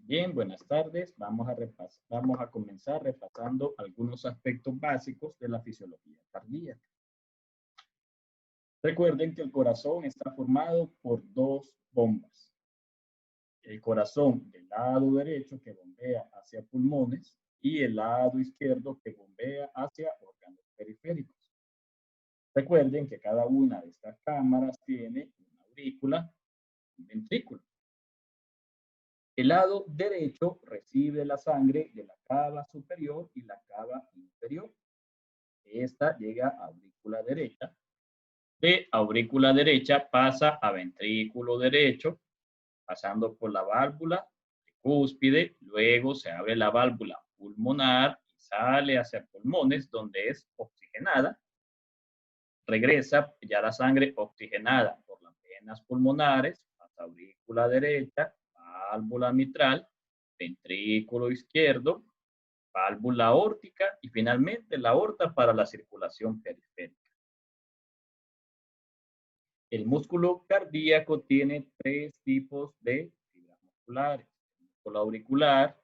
Bien, buenas tardes. Vamos a comenzar repasando algunos aspectos básicos de la fisiología cardíaca. Recuerden que el corazón está formado por dos bombas. El corazón del lado derecho que bombea hacia pulmones y el lado izquierdo que bombea hacia órganos periféricos. Recuerden que cada una de estas cámaras tiene una aurícula y un ventrículo. El lado derecho recibe la sangre de la cava superior y la cava inferior. Esta llega a aurícula derecha. De aurícula derecha pasa a ventrículo derecho, pasando por la válvula cúspide. Luego se abre la válvula pulmonar y sale hacia pulmones, donde es oxigenada. Regresa ya la sangre oxigenada por las venas pulmonares hasta aurícula derecha, válvula mitral, ventrículo izquierdo, válvula aórtica y finalmente la aorta para la circulación periférica. El músculo cardíaco tiene tres tipos de fibras musculares: músculo auricular,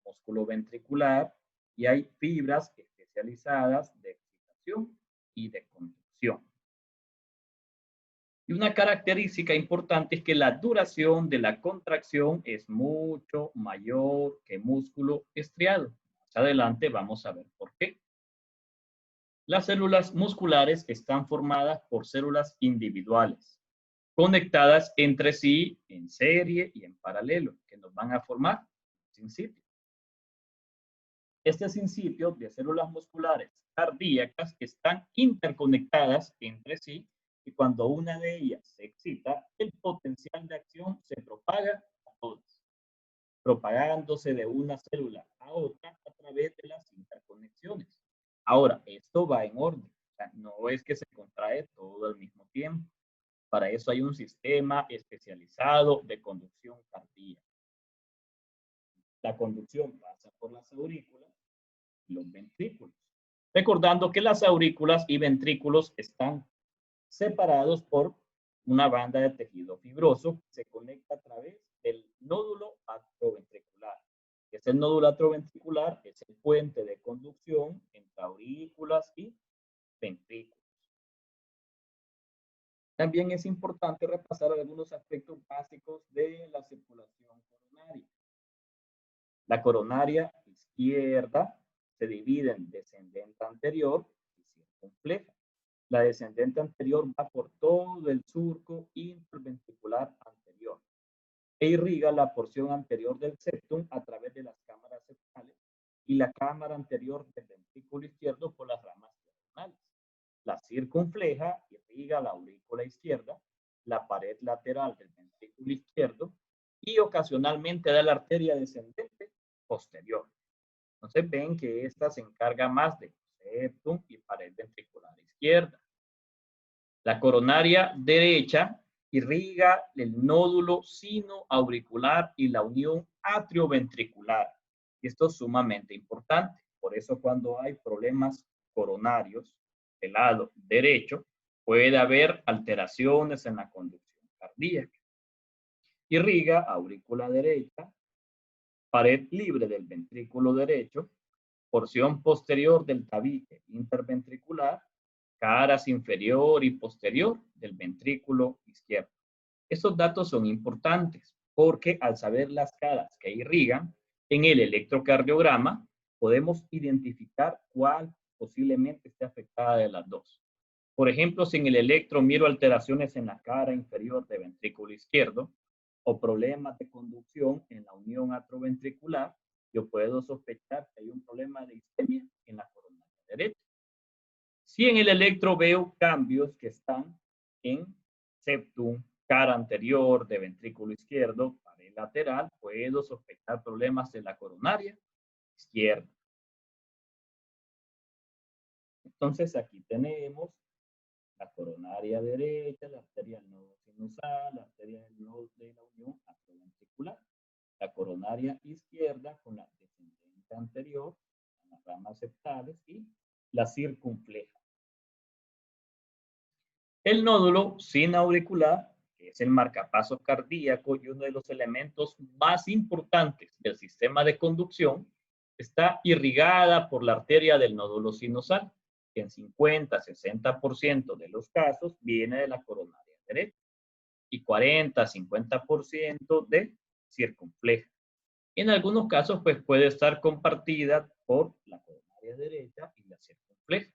músculo ventricular, y hay fibras especializadas de excitación y de conducción. Y una característica importante es que la duración de la contracción es mucho mayor que músculo estriado. Más adelante vamos a ver por qué. Las células musculares están formadas por células individuales, conectadas entre sí en serie y en paralelo, que nos van a formar un sinsipio. Este sinsipio de células musculares cardíacas están interconectadas entre sí y cuando una de ellas se excita, el potencial de acción se propaga a todas, propagándose de una célula a otra a través de las interconexiones. Ahora, esto va en orden, o sea, no es que se contrae todo al mismo tiempo. Para eso hay un sistema especializado de conducción cardíaca. La conducción pasa por las aurículas y los ventrículos. Recordando que las aurículas y ventrículos están separados por una banda de tejido fibroso que se conecta a través del nódulo atrioventricular. Este nódulo atrioventricular es el puente de conducción entre aurículas y ventrículos. También es importante repasar algunos aspectos básicos de la circulación coronaria. La coronaria izquierda se divide en descendente anterior y circunfleja. La descendente anterior va por todo el surco interventricular anterior e irriga la porción anterior del septum a través de las cámaras septales y la cámara anterior del ventrículo izquierdo por las ramas diagonales. La circunfleja irriga la aurícula izquierda, la pared lateral del ventrículo izquierdo y ocasionalmente da la arteria descendente posterior. Entonces ven que esta se encarga más de septum y pared ventricular izquierda. La coronaria derecha irriga el nódulo sinoauricular y la unión atrioventricular. Esto es sumamente importante. Por eso cuando hay problemas coronarios del lado derecho, puede haber alteraciones en la conducción cardíaca. Irriga aurícula derecha, pared libre del ventrículo derecho, porción posterior del tabique interventricular, caras inferior y posterior del ventrículo izquierdo. Estos datos son importantes porque al saber las caras que irrigan, en el electrocardiograma podemos identificar cuál posiblemente esté afectada de las dos. Por ejemplo, si en el electro miro alteraciones en la cara inferior del ventrículo izquierdo o problemas de conducción en la unión atrioventricular, yo puedo sospechar que hay un problema de isquemia en la coronaria derecha. Si en el electro veo cambios que están en septum, cara anterior de ventrículo izquierdo, pared lateral, puedo sospechar problemas de la coronaria izquierda. Entonces aquí tenemos la coronaria derecha, la arteria del nodo sinusal, la arteria del nodo de la unión atrioventricular, la coronaria izquierda con la descendente anterior, las ramas septales y la circunfleja. El nódulo sinauricular, que es el marcapasos cardíaco y uno de los elementos más importantes del sistema de conducción está irrigada por la arteria del nódulo sinusal, que en 50-60% de los casos viene de la coronaria derecha y 40-50% de circunfleja. En algunos casos, pues puede estar compartida por la coronaria derecha y la circunfleja.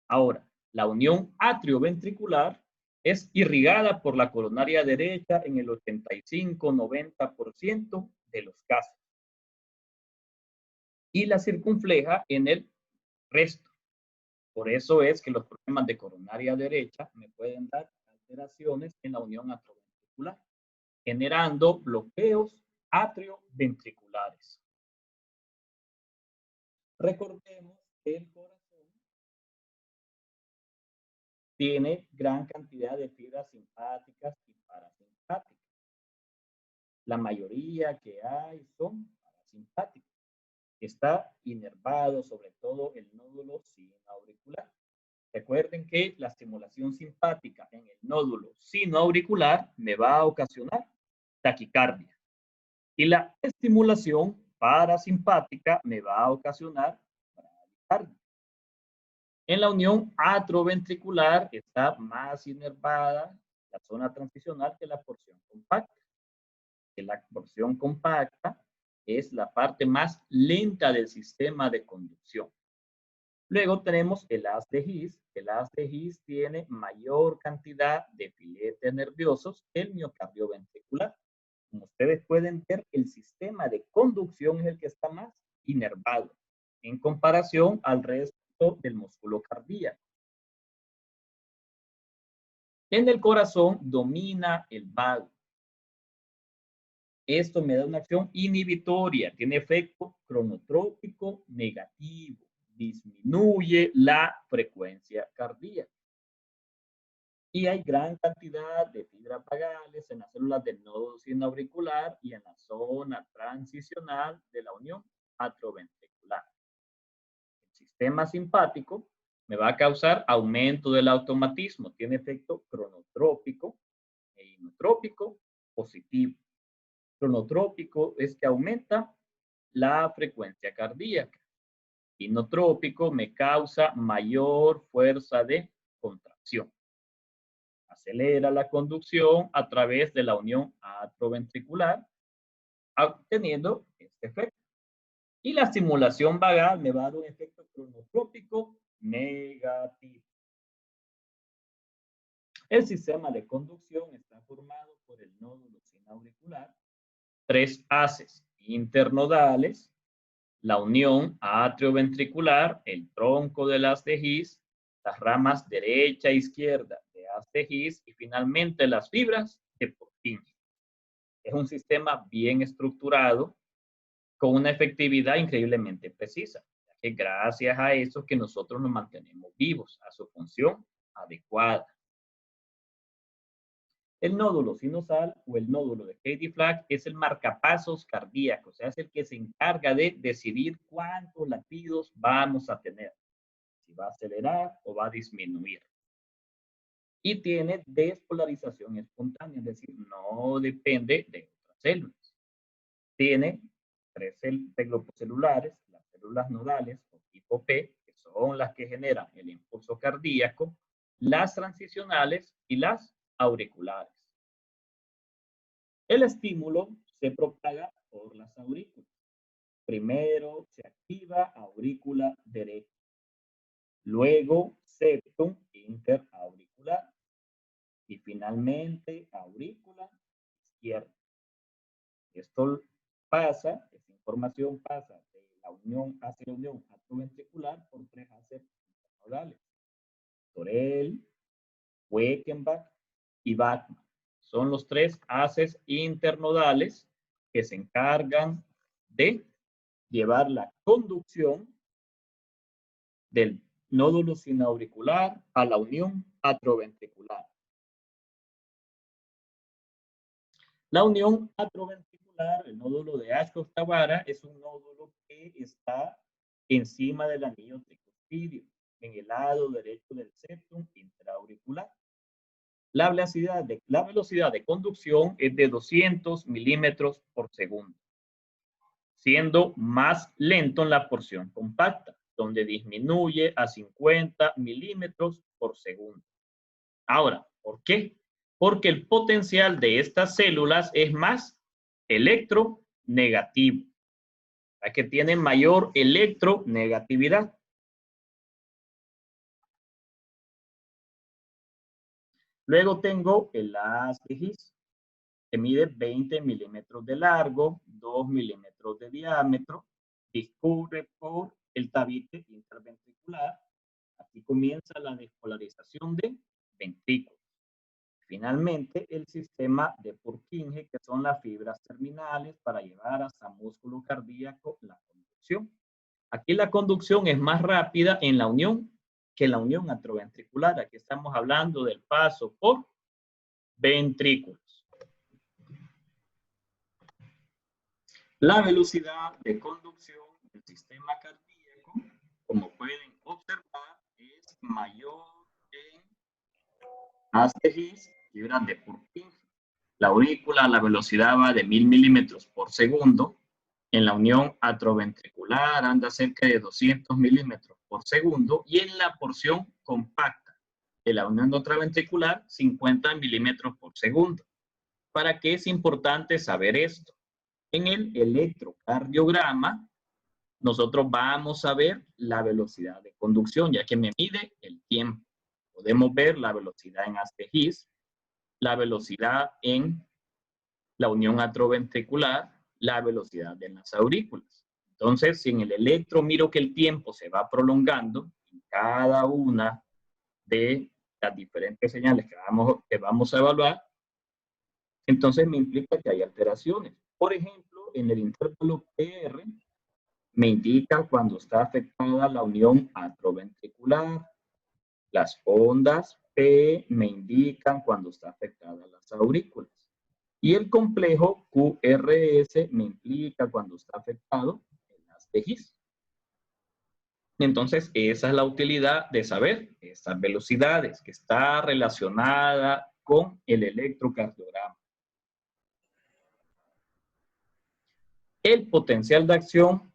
Ahora, la unión atrioventricular es irrigada por la coronaria derecha en el 85-90% de los casos y la circunfleja en el resto. Por eso es que los problemas de coronaria derecha me pueden dar alteraciones en la unión atrioventricular, generando bloqueos atrioventriculares. Recordemos que el corazón tiene gran cantidad de fibras simpáticas y parasimpáticas. La mayoría que hay son parasimpáticas. Está inervado sobre todo el nódulo sinoauricular. Recuerden que la estimulación simpática en el nódulo sinoauricular me va a ocasionar taquicardia. Y la estimulación parasimpática me va a ocasionar bradicardia. En la unión atrioventricular está más inervada la zona transicional que la porción compacta. Que la porción compacta es la parte más lenta del sistema de conducción. Luego tenemos el haz de His. El haz de His tiene mayor cantidad de filetes nerviosos que el miocardio ventricular. Como ustedes pueden ver, el sistema de conducción es el que está más inervado en comparación al resto del músculo cardíaco. En el corazón domina el vago. Esto me da una acción inhibitoria, tiene efecto cronotrópico negativo, disminuye la frecuencia cardíaca. Y hay gran cantidad de fibras vagales en las células del nódulo sinoauricular y en la zona transicional de la unión atrioventricular. El sistema simpático me va a causar aumento del automatismo, tiene efecto cronotrópico e inotrópico positivo. Cronotrópico es que aumenta la frecuencia cardíaca. Inotrópico me causa mayor fuerza de contracción. Acelera la conducción a través de la unión atrioventricular, obteniendo este efecto. Y la estimulación vagal me va a dar un efecto cronotrópico negativo. El sistema de conducción está formado por el nódulo sinoauricular, 3 haces internodales, la unión atrioventricular, el tronco del haz de His, las ramas derecha e izquierda de haz de His y finalmente las fibras de Purkinje. Es un sistema bien estructurado con una efectividad increíblemente precisa. Que gracias a eso es que nosotros nos mantenemos vivos, a su función adecuada. El nódulo sinusal o el nódulo de Hadey-Flagg es el marcapasos cardíaco, o sea, es el que se encarga de decidir cuántos latidos vamos a tener, si va a acelerar o va a disminuir. Y tiene despolarización espontánea, es decir, no depende de otras células. Tiene 3 grupos celulares, las células nodales o tipo P, que son las que generan el impulso cardíaco, las transicionales y las auriculares. El estímulo se propaga por las aurículas. Primero se activa aurícula derecha, luego septum interauricular y finalmente aurícula izquierda. Esto pasa, esta información pasa de la unión hacia la unión atrioventricular por 3 haces internodales. Torel, Weichenbach y Bachmann. Son los 3 haces internodales que se encargan de llevar la conducción del nódulo sinoauricular a la unión atrioventricular. La unión atrioventricular, el nódulo de Ashcroft-Tavara, es un nódulo que está encima del anillo tricuspidio, en el lado derecho del septum intraauricular. La velocidad de conducción es de 200 milímetros por segundo. siendo más lento en la porción compacta, donde disminuye a 50 milímetros por segundo. Ahora, ¿por qué? Porque el potencial de estas células es más electronegativo, ya que tiene mayor electronegatividad. Luego tengo el haz de Higgs, que mide 20 milímetros de largo, 2 milímetros de diámetro, discurre por el tabique interventricular. Aquí comienza la despolarización de ventrículos. Finalmente, el sistema de Purkinje, que son las fibras terminales para llevar hasta músculo cardíaco la conducción. Aquí la conducción es más rápida en la unión que en la unión atrioventricular. Aquí estamos hablando del paso por ventrículos. La velocidad de conducción del sistema cardíaco, como pueden observar, es mayor en haz de Higgs, fibras de Purkinje. La aurícula, la velocidad va de 1000 milímetros por segundo. En la unión atrioventricular anda cerca de 200 milímetros por segundo. Y en la porción compacta de la unión atrioventricular, 50 milímetros por segundo. ¿Para qué es importante saber esto? En el electrocardiograma, nosotros vamos a ver la velocidad de conducción, ya que me mide el tiempo. Podemos ver la velocidad en haz de Higgs, la velocidad en la unión atrioventricular, la velocidad de las aurículas. Entonces, si en el electro miro que el tiempo se va prolongando, en cada una de las diferentes señales que vamos a evaluar, entonces me implica que hay alteraciones. Por ejemplo, en el intervalo PR me indica cuando está afectada la unión atrioventricular. Las ondas P me indican cuando está afectada las aurículas. Y el complejo QRS me implica cuando está afectado el haz de Higgs. Entonces, esa es la utilidad de saber estas velocidades, que está relacionada con el electrocardiograma. El potencial de acción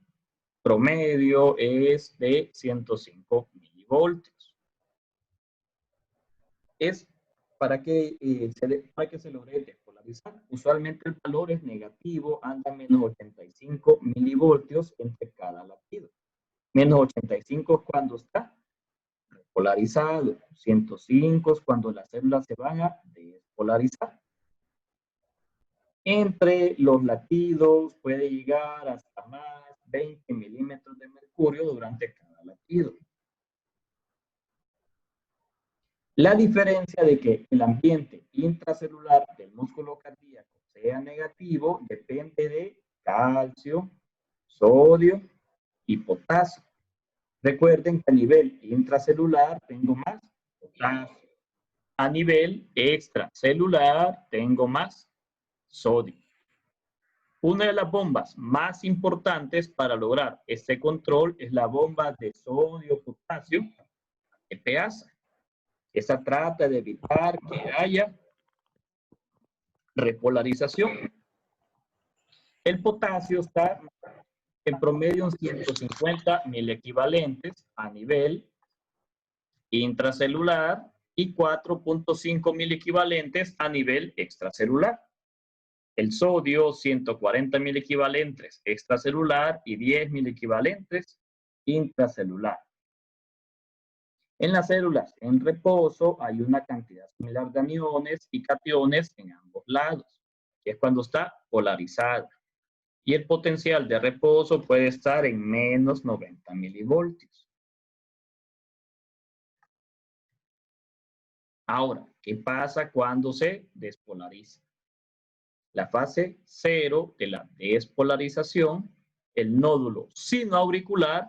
promedio es de 105 milivoltios. Es para que se logre despolarizar. Usualmente el valor es negativo, anda menos 85 milivoltios entre cada latido. Menos 85 es cuando está polarizado, 105 es cuando las células se van a despolarizar. Entre los latidos puede llegar hasta más 20 milímetros de mercurio durante cada latido. La diferencia de que el ambiente intracelular del músculo cardíaco sea negativo depende de calcio, sodio y potasio. Recuerden que a nivel intracelular tengo más potasio. A nivel extracelular tengo más sodio. Una de las bombas más importantes para lograr este control es la bomba de sodio-potasio, EPasa. Esta trata de evitar que haya repolarización. El potasio está en promedio en 150 milequivalentes a nivel intracelular y 4.5 milequivalentes a nivel extracelular. El sodio, 140 milequivalentes extracelular y 10 milequivalentes intracelular. En las células en reposo hay una cantidad similar de aniones y cationes en ambos lados, que es cuando está polarizada. Y el potencial de reposo puede estar en menos 90 milivoltios. Ahora, ¿qué pasa cuando se despolariza? La fase 0 de la despolarización, el nódulo sinoauricular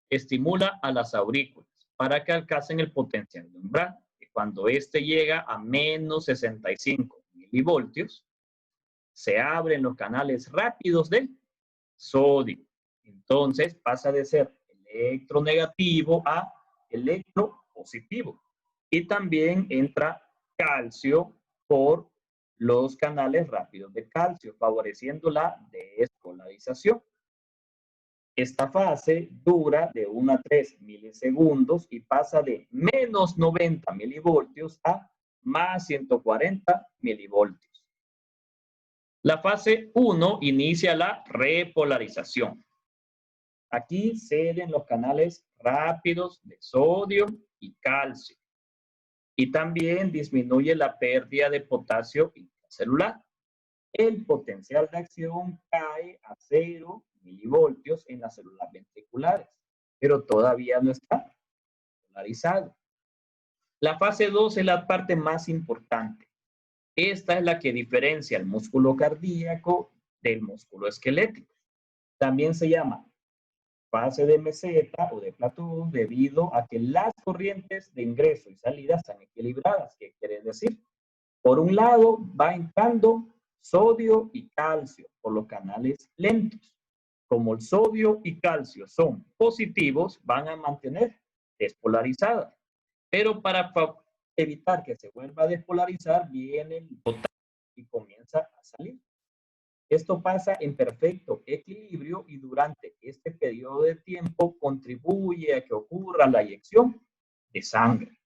estimula a las aurículas para que alcancen el potencial de umbral. Y cuando este llega a menos 65 milivoltios, se abren los canales rápidos de sodio. Entonces pasa de ser electronegativo a electropositivo. Y también entra calcio por los canales rápidos de calcio, favoreciendo la despolarización. Esta fase dura de 1 a 3 milisegundos y pasa de menos 90 milivoltios a más 140 milivoltios. La fase 1 inicia la repolarización. Aquí ceden los canales rápidos de sodio y calcio. Y también disminuye la pérdida de potasio intracelular. El potencial de acción cae a 0 milivoltios en las células ventriculares, pero todavía no está polarizado. La fase 2 es la parte más importante. Esta es la que diferencia el músculo cardíaco del músculo esquelético. También se llama fase de meseta o de platón debido a que las corrientes de ingreso y salida están equilibradas. ¿Qué quiere decir? Por un lado va entrando sodio y calcio por los canales lentos. Como el sodio y calcio son positivos, van a mantener despolarizadas. Pero para evitar que se vuelva a despolarizar, viene el potasio y comienza a salir. Esto pasa en perfecto equilibrio y durante este periodo de tiempo contribuye a que ocurra la eyección de sangre.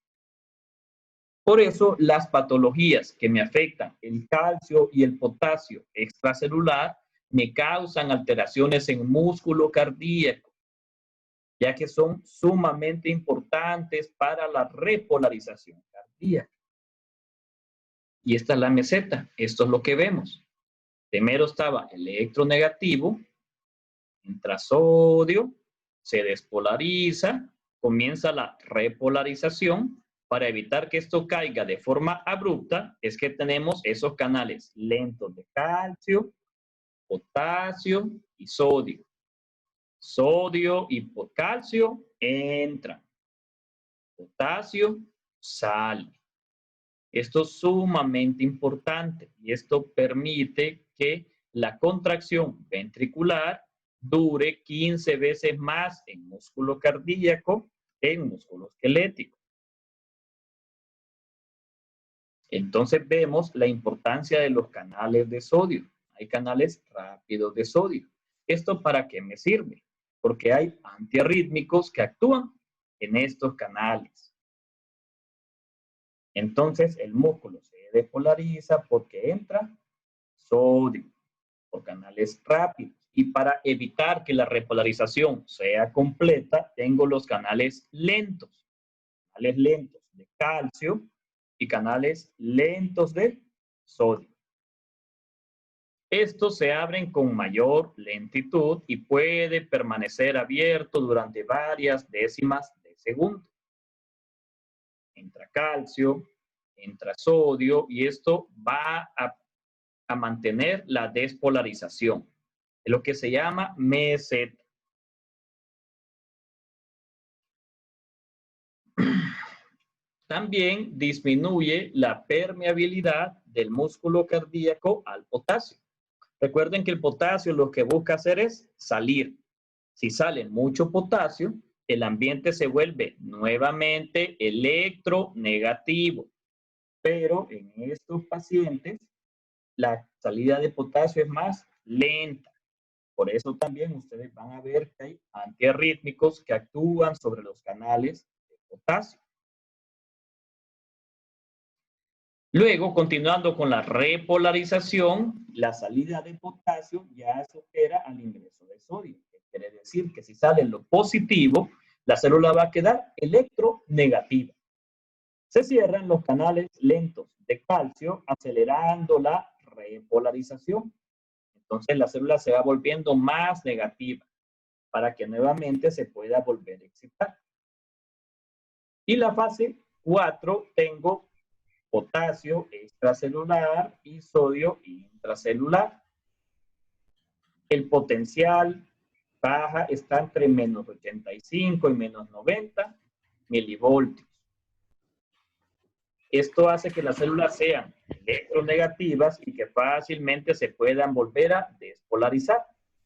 Por eso, las patologías que me afectan el calcio y el potasio extracelular me causan alteraciones en músculo cardíaco, ya que son sumamente importantes para la repolarización cardíaca. Y esta es la meseta, esto es lo que vemos. Primero estaba electronegativo, entra sodio, se despolariza, comienza la repolarización. Para evitar que esto caiga de forma abrupta, es que tenemos esos canales lentos de calcio, potasio y sodio. Sodio y calcio entran. Potasio sale. Esto es sumamente importante y esto permite que la contracción ventricular dure 15 veces más en músculo cardíaco que en músculo esquelético. Entonces vemos la importancia de los canales de sodio. Hay canales rápidos de sodio. ¿Esto para qué me sirve? Porque hay antiarrítmicos que actúan en estos canales. Entonces el músculo se despolariza porque entra sodio por canales rápidos. Y para evitar que la repolarización sea completa, tengo los canales lentos de calcio y canales lentos de sodio. Estos se abren con mayor lentitud y puede permanecer abierto durante varias décimas de segundo. Entra calcio, entra sodio y esto va a mantener la despolarización, de lo que se llama meseta. También disminuye la permeabilidad del músculo cardíaco al potasio. Recuerden que el potasio lo que busca hacer es salir. Si sale mucho potasio, el ambiente se vuelve nuevamente electronegativo. Pero en estos pacientes, la salida de potasio es más lenta. Por eso también ustedes van a ver que hay antiarrítmicos que actúan sobre los canales de potasio. Luego, continuando con la repolarización, la salida de potasio ya supera al ingreso de sodio. Quiere decir que si sale lo positivo, la célula va a quedar electronegativa. Se cierran los canales lentos de calcio, acelerando la repolarización. Entonces la célula se va volviendo más negativa para que nuevamente se pueda volver a excitar. Y la fase 4 tengo potasio extracelular y sodio intracelular. El potencial baja está entre menos 85 y menos 90 milivoltios. Esto hace que las células sean electronegativas y que fácilmente se puedan volver a despolarizar,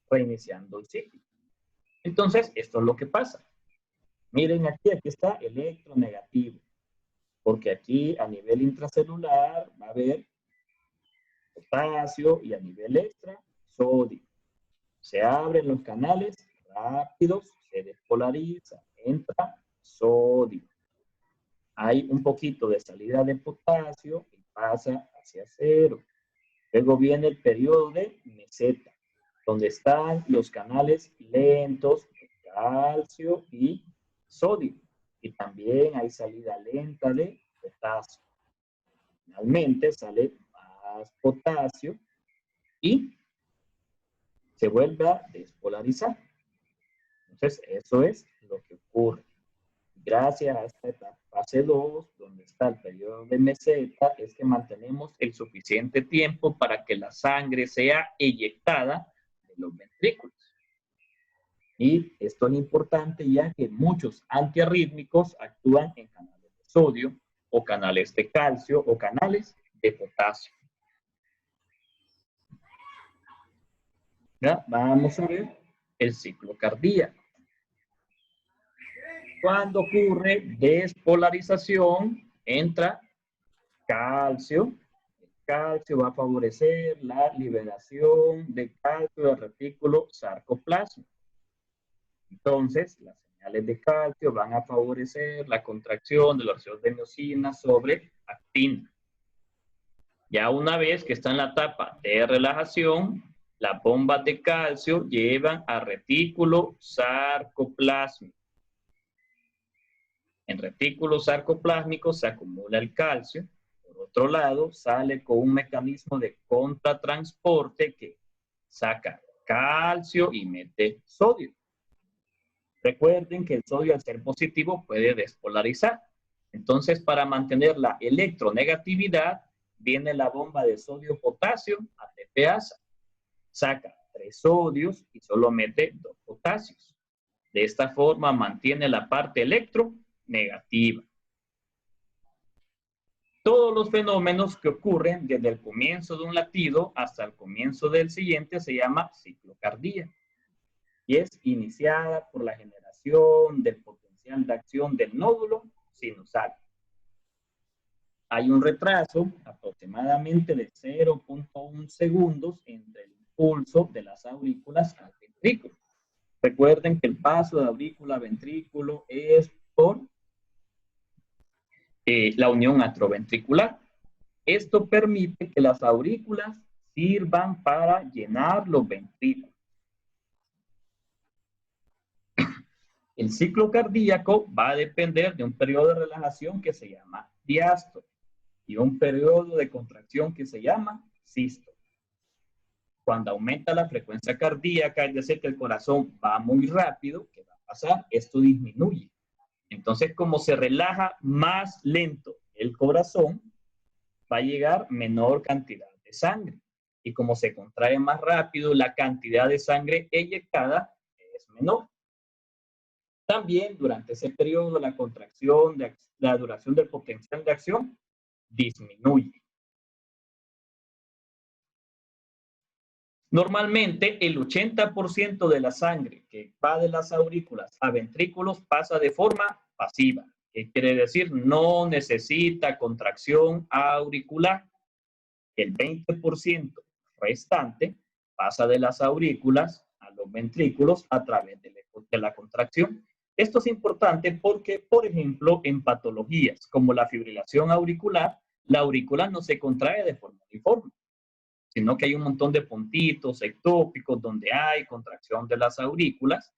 reiniciando el ciclo. Entonces, esto es lo que pasa. Miren aquí está electronegativo, porque aquí a nivel intracelular va a haber potasio y a nivel extra, sodio. Se abren los canales rápidos, se despolariza, entra sodio. Hay un poquito de salida de potasio y pasa hacia cero. Luego viene el periodo de meseta, donde están los canales lentos de calcio y sodio. Y también hay salida lenta de potasio. Finalmente sale más potasio y se vuelve a despolarizar. Entonces, eso es lo que ocurre. Gracias a esta etapa, fase 2, donde está el periodo de meseta, es que mantenemos el suficiente tiempo para que la sangre sea eyectada de los ventrículos. Y esto es importante ya que muchos antiarrítmicos actúan en canales de sodio o canales de calcio o canales de potasio. ¿Ya? Vamos a ver el ciclo cardíaco. Cuando ocurre despolarización, entra calcio. El calcio va a favorecer la liberación de calcio del retículo sarcoplasmático. Entonces, las señales de calcio van a favorecer la contracción de los residuos de miosina sobre actina. Ya una vez que está en la etapa de relajación, las bombas de calcio llevan a retículo sarcoplásmico. En retículo sarcoplásmico se acumula el calcio. Por otro lado, sale con un mecanismo de contratransporte que saca calcio y mete sodio. Recuerden que el sodio, al ser positivo, puede despolarizar. Entonces, para mantener la electronegatividad, viene la bomba de sodio-potasio, ATPasa. Saca 3 sodios y solo mete 2 potasios. De esta forma, mantiene la parte electronegativa. Todos los fenómenos que ocurren desde el comienzo de un latido hasta el comienzo del siguiente se llama ciclo cardíaco. Y es iniciada por la generación del potencial de acción del nódulo sinusal. Hay un retraso aproximadamente de 0.1 segundos entre el impulso de las aurículas al ventrículo. Recuerden que el paso de aurícula a ventrículo es por la unión atrioventricular. Esto permite que las aurículas sirvan para llenar los ventrículos. El ciclo cardíaco va a depender de un periodo de relajación que se llama diástole y un periodo de contracción que se llama sístole. Cuando aumenta la frecuencia cardíaca, es decir, que el corazón va muy rápido, ¿qué va a pasar? Esto disminuye. Entonces, como se relaja más lento el corazón, va a llegar menor cantidad de sangre. Y como se contrae más rápido, la cantidad de sangre eyectada es menor. También durante ese periodo la contracción, la duración del potencial de acción disminuye. Normalmente el 80% de la sangre que va de las aurículas a ventrículos pasa de forma pasiva. ¿Qué quiere decir? No necesita contracción auricular. El 20% restante pasa de las aurículas a los ventrículos a través de la contracción. Esto es importante porque, por ejemplo, en patologías como la fibrilación auricular, la aurícula no se contrae de forma uniforme, sino que hay un montón de puntitos ectópicos donde hay contracción de las aurículas,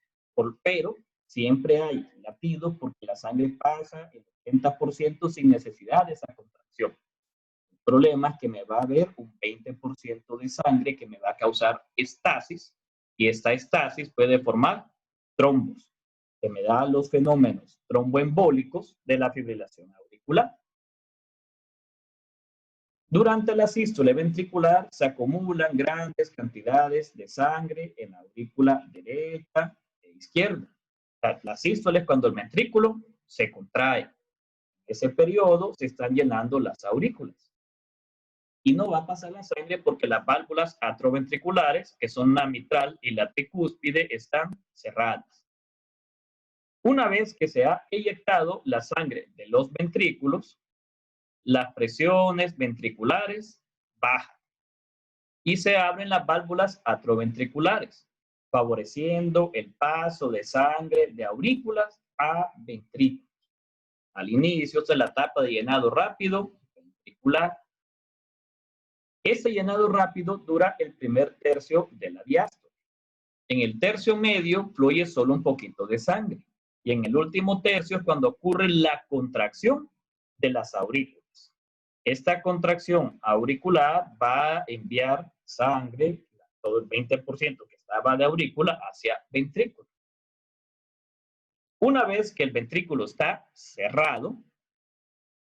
pero siempre hay latidos porque la sangre pasa el 80% sin necesidad de esa contracción. El problema es que me va a haber un 20% de sangre que me va a causar estasis, y esta estasis puede formar trombos, que me da los fenómenos tromboembólicos de la fibrilación auricular. Durante la sístole ventricular se acumulan grandes cantidades de sangre en la aurícula derecha e izquierda. La sístole es cuando el ventrículo se contrae. En ese periodo se están llenando las aurículas. Y no va a pasar la sangre porque las válvulas atrioventriculares, que son la mitral y la tricúspide, están cerradas. Una vez que se ha eyectado la sangre de los ventrículos, las presiones ventriculares bajan y se abren las válvulas atrioventriculares. favoreciendo el paso de sangre de aurículas a ventrículos. Al inicio es la etapa de llenado rápido ventricular. Este llenado rápido dura el primer tercio de la diástole. En el tercio medio fluye solo un poquito de sangre. Y en el último tercio es cuando ocurre la contracción de las aurículas. Esta contracción auricular va a enviar sangre, todo el 20% que estaba de aurícula, hacia ventrículo. Una vez que el ventrículo está cerrado,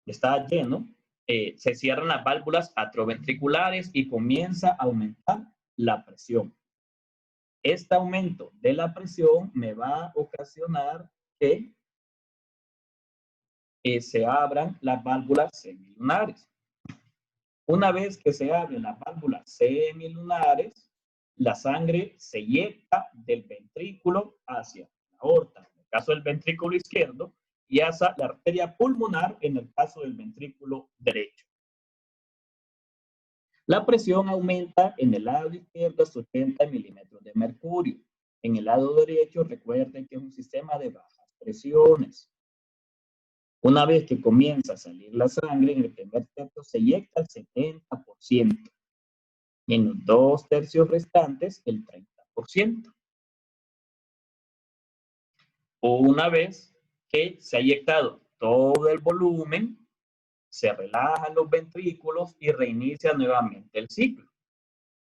está lleno, se cierran las válvulas atrioventriculares y comienza a aumentar la presión. Este aumento de la presión me va a ocasionar que se abran las válvulas semilunares. Una vez que se abren las válvulas semilunares, la sangre se eyecta del ventrículo hacia la aorta, en el caso del ventrículo izquierdo, y hacia la arteria pulmonar en el caso del ventrículo derecho. La presión aumenta en el lado izquierdo hasta 80 milímetros de mercurio. En el lado derecho, recuerden que es un sistema de bajas presiones. Una vez que comienza a salir la sangre, en el primer tercio se eyecta el 70%. Y en los 2 tercios restantes, el 30%. Una vez que se ha eyectado todo el volumen, se relajan los ventrículos y reinicia nuevamente el ciclo.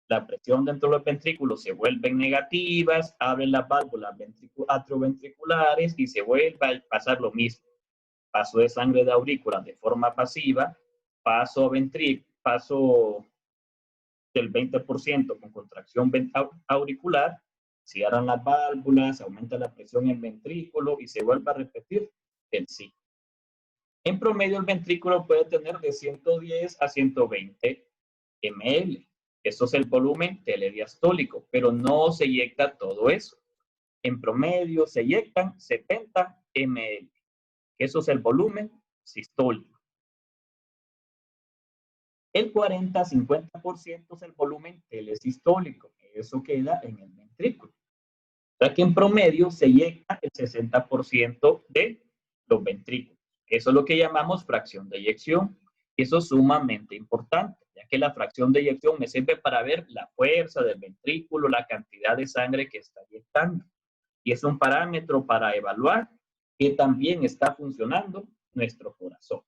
La presión dentro de los ventrículos se vuelven negativas, abren las válvulas atrioventriculares y se vuelve a pasar lo mismo. Paso de sangre de aurícula de forma pasiva, paso del 20% con contracción auricular, cierran las válvulas, aumenta la presión en ventrículo y se vuelve a repetir el ciclo. En promedio, el ventrículo puede tener de 110 a 120 ml. Eso es el volumen telediastólico, pero no se eyecta todo eso. En promedio se eyectan 70 ml. Eso es el volumen sistólico. El 40-50% es el volumen telesistólico. Eso queda en el ventrículo. O sea que en promedio se eyecta el 60% de los ventrículos. Eso es lo que llamamos fracción de eyección. Eso es sumamente importante, ya que la fracción de eyección me sirve para ver la fuerza del ventrículo, la cantidad de sangre que está eyectando. Y es un parámetro para evaluar que también está funcionando nuestro corazón.